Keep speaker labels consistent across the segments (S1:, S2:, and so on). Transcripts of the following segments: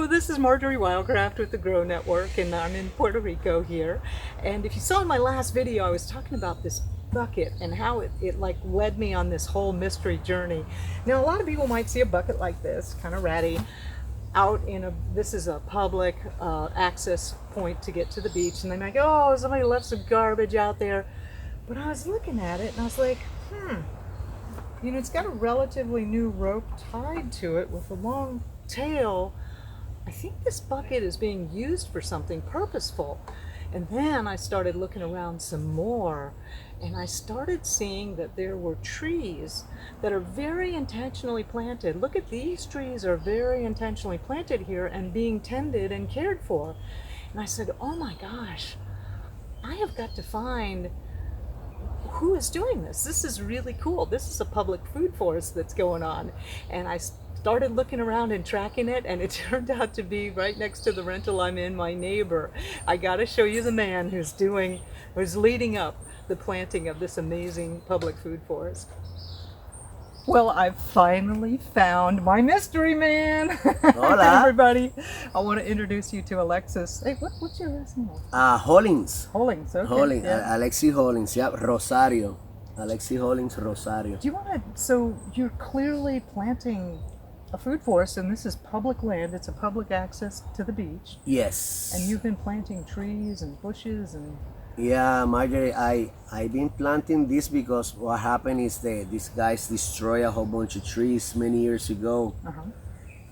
S1: So this is Marjory Wildcraft with the Grow Network, and I'm in Puerto Rico here. And if you saw in my last video, I was talking about this bucket and how it like led me on this whole mystery journey. Now, a lot of people might see a bucket like this, kind of ratty, out in this is a public access point to get to the beach, and they might go, oh, somebody left some garbage out there. But I was looking at it and I was like, you know, it's got a relatively new rope tied to it with a long tail. I think this bucket is being used for something purposeful. And then I started looking around some more, and I started seeing that there were trees that are very intentionally planted. Look at these trees, are very intentionally planted here and being tended and cared for. And I said, oh my gosh, I have got to find who is doing this. This is really cool. This is a public food forest that's going on. And I started looking around and tracking it, and it turned out to be right next to the rental I'm in, my neighbor. I got to show you the man who's leading up the planting of this amazing public food forest. Well, I've finally found my mystery man.
S2: Hola.
S1: Everybody. I want to introduce you to Alexis. Hey, what's your last name?
S2: Hollins.
S1: Hollins, okay.
S2: Hollins,
S1: Yeah.
S2: Alexi Hollins, yeah, Rosario. Alexi Hollins, Rosario.
S1: Do you want to, so you're clearly planting a food forest, and this is public land. It's a public access to the beach.
S2: Yes.
S1: And you've been planting trees and bushes and...
S2: Yeah, Marjorie, I've been planting this because what happened is that these guys destroy a whole bunch of trees many years ago.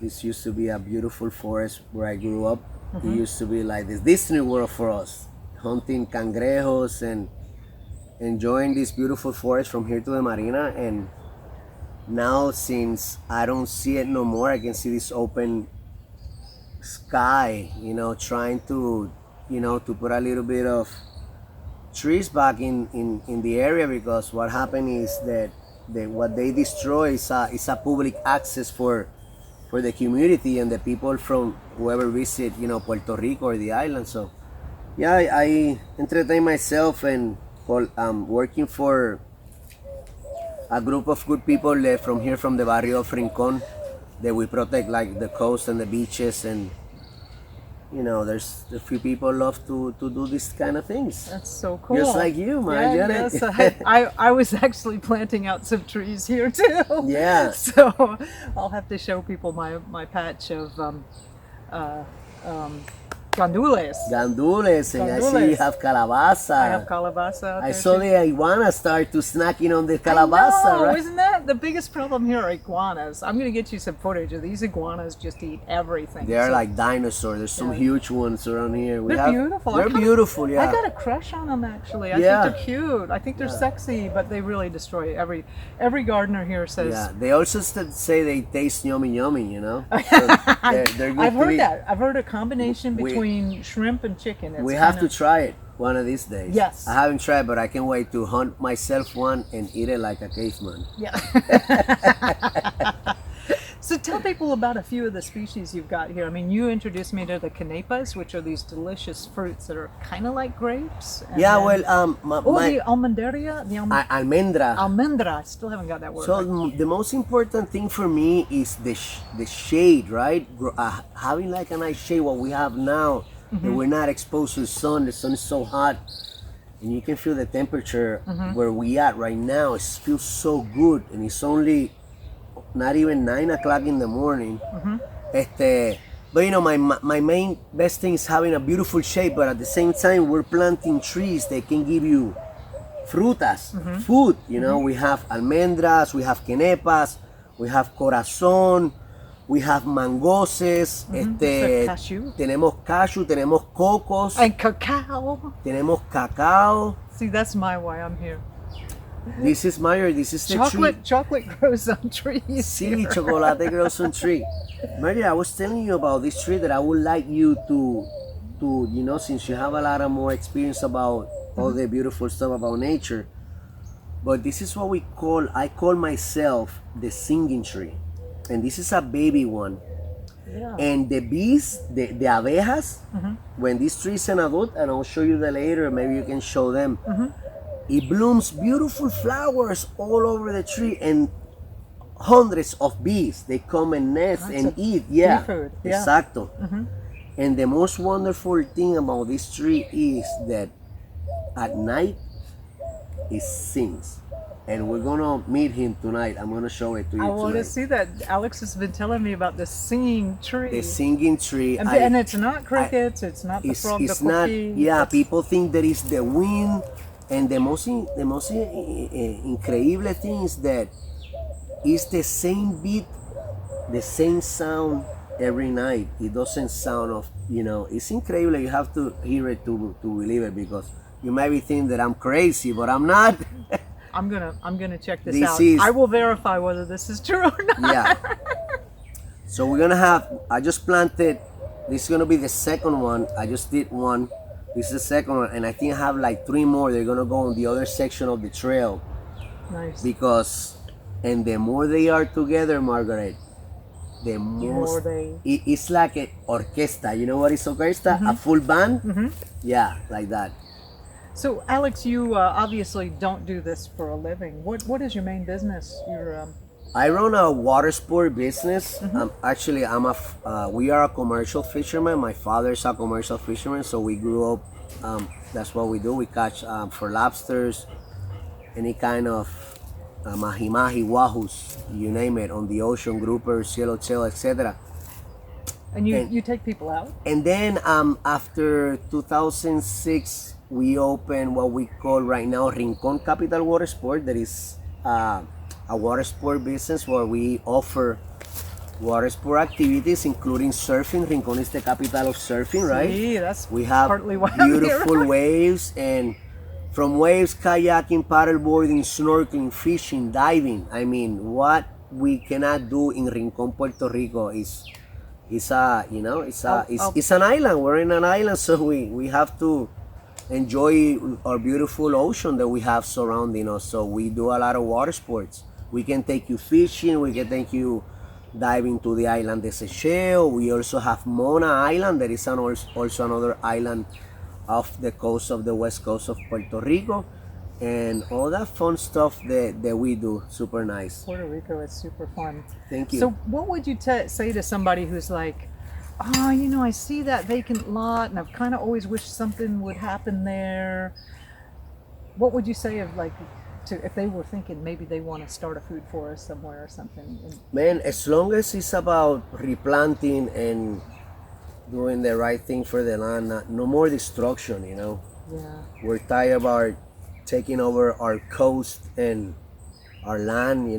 S2: This used to be a beautiful forest where I grew up. It used to be like this Disney World for us, hunting cangrejos and enjoying this beautiful forest from here to the marina. And now, since I don't see it no more, I can see this open sky, you know, trying to, you know, to put a little bit of trees back in the area, because what happened is that what they destroy is a public access for the community and the people from whoever visit, you know, Puerto Rico or the island. So yeah, I entertain myself and working for a group of good people from here, from the barrio of Rincon, that we protect, like the coast and the beaches. And you know, there's a few people love to do these kind of things.
S1: That's so cool.
S2: Just like you, Marjorie.
S1: Yeah, yes, I was actually planting out some trees here too.
S2: Yeah.
S1: So I'll have to show people my patch of gandules.
S2: Gandules, and I see you have calabaza.
S1: I have calabaza out
S2: I
S1: there
S2: saw
S1: too.
S2: the iguana start to snacking on the calabaza,
S1: I know,
S2: right?
S1: isn't that the biggest problem here? Are iguanas. I'm going to get you some footage of these iguanas. Just eat everything.
S2: They're
S1: So
S2: like dinosaurs. There's some huge ones around here.
S1: they're beautiful.
S2: They're beautiful, yeah.
S1: I got a crush on them actually. I
S2: Yeah.
S1: think they're cute. I think they're sexy, but they really destroy every gardener here says.
S2: Yeah, they also say they taste yummy, you know. So they're good
S1: I've
S2: to
S1: heard
S2: eat.
S1: that. I've heard a combination
S2: We-
S1: between shrimp and chicken. It's
S2: We have to
S1: kinda-
S2: try it one of these days.
S1: Yes.
S2: I haven't tried, but I can't wait to hunt myself one and eat it like a caveman.
S1: Yeah. So tell people about a few of the species you've got here. I mean, you introduced me to the canepas, which are these delicious fruits that are kind of like grapes. And
S2: Yeah,
S1: then-
S2: well,
S1: the almendaria, the
S2: almendra.
S1: almendra. I still haven't got that word.
S2: So
S1: right.
S2: the most important thing for me is the shade, right? Having like a nice shade, what we have now, that we're not exposed to the sun. The sun is so hot, and you can feel the temperature where we at right now. It feels so good, and it's only not even 9 o'clock in the morning. But you know, my main best thing is having a beautiful shade, but at the same time, we're planting trees that can give you frutas, food. You know, we have almendras, we have quenepas, we have corazón, we have mangoses,
S1: Cashew.
S2: tenemos cashew, tenemos cocos,
S1: And cacao.
S2: tenemos cacao.
S1: See, that's why I'm here.
S2: This is Marjorie, this is the tree.
S1: Chocolate grows on trees.
S2: Sí,
S1: here.
S2: chocolate grows on tree. Marjorie, I was telling you about this tree that I would like you to you know, since you have a lot of more experience about all the beautiful stuff about nature. But this is what I call myself the singing tree. And this is a baby one.
S1: Yeah.
S2: And the bees, the abejas, when this tree is an adult, and I'll show you that later, maybe you can show them. It blooms beautiful flowers all over the tree, and hundreds of bees. They come and nest
S1: Lots
S2: and
S1: of
S2: eat. Yeah,
S1: bee food, yeah.
S2: exacto. And the most wonderful thing about this tree is that at night it sings. And we're gonna meet him tonight. I'm gonna show it to you
S1: I want to
S2: tonight.
S1: see that. Alex has been telling me about the singing tree.
S2: The singing tree.
S1: And it's not crickets, it's not the frog,
S2: It's
S1: the
S2: not.
S1: cookie.
S2: Yeah, people think that it's the wind, and the most incredible thing is that it's the same beat, the same sound every night. It doesn't sound of, it's incredible. You have to hear it to believe it, because you might be thinking that I'm crazy, but I'm not.
S1: I'm gonna check this
S2: This
S1: out.
S2: is-
S1: I will verify whether this is true or not.
S2: Yeah. So we're gonna have, I just planted, this is gonna be the second one. I just did one. This is the second one, and I think I have like 3 more. They're gonna go on the other section of the trail,
S1: Nice.
S2: because, and the more they are together, Margaret, the
S1: more
S2: most,
S1: they-
S2: it's like an orchestra. You know what is orchestra? A full band? Yeah, like that.
S1: So, Alex, you obviously don't do this for a living. What is your main business?
S2: I run a water sport business. Actually, we are a commercial fisherman. My father's a commercial fisherman, so we grew up. That's what we do. We catch for lobsters, any kind of mahi-mahi, wahoos, you name it, on the ocean, groupers, yellowtail, etc.
S1: And you take people out?
S2: And then after 2006, we opened what we call right now Rincon Capital Water Sport. That is a water sport business where we offer water sport activities, including surfing. Rincon is the capital of surfing, right?
S1: See, that's
S2: We have
S1: partly why I'm here.
S2: beautiful waves, and from waves, kayaking, paddleboarding, snorkeling, fishing, diving. I mean, what we cannot do in Rincon, Puerto Rico is it's an island. We're in an island, so we have to enjoy our beautiful ocean that we have surrounding us. So we do a lot of water sports. We can take you fishing. We can take you diving to the island de Seychelles. We also have Mona Island. That is also another island off the coast of the west coast of Puerto Rico, and all that fun stuff that we do. Super nice.
S1: Puerto Rico is super fun.
S2: Thank you.
S1: So, what would you say to somebody who's like, oh, I see that vacant lot, and I've kind of always wished something would happen there. What would you say of if they were thinking maybe they want to start a food forest somewhere or something?
S2: Man, as long as it's about replanting and doing the right thing for the land, no more destruction,
S1: Yeah.
S2: We're tired about taking over our coast and our land,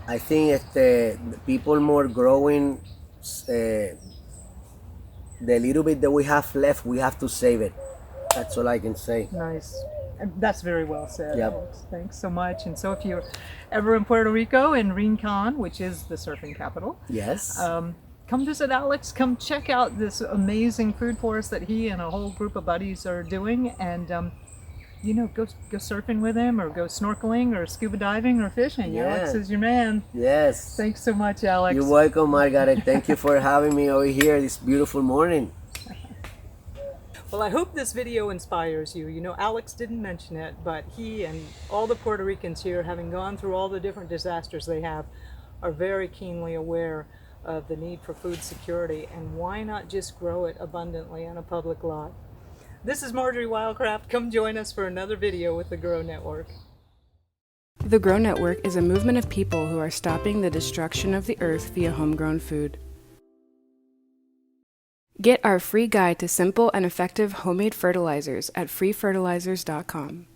S2: I think if the people more growing, the little bit that we have left, we have to save it. That's all I can say.
S1: Nice. And that's very well said,
S2: Yep.
S1: Alex. Thanks so much. And so if you're ever in Puerto Rico, in Rincon, which is the surfing capital,
S2: Yes.
S1: come visit Alex. Come check out this amazing food forest that he and a whole group of buddies are doing. And, go surfing with him, or go snorkeling, or scuba diving, or fishing.
S2: Yeah.
S1: Alex is your man.
S2: Yes.
S1: Thanks so much, Alex.
S2: You're welcome, Margaret. Thank you for having me over here this beautiful morning.
S1: Well, I hope this video inspires you. Alex didn't mention it, but he and all the Puerto Ricans here, having gone through all the different disasters they have, are very keenly aware of the need for food security, and why not just grow it abundantly on a public lot? This is Marjory Wildcraft. Come join us for another video with the Grow Network.
S3: The Grow Network is a movement of people who are stopping the destruction of the earth via homegrown food. Get our free guide to simple and effective homemade fertilizers at freefertilizers.com.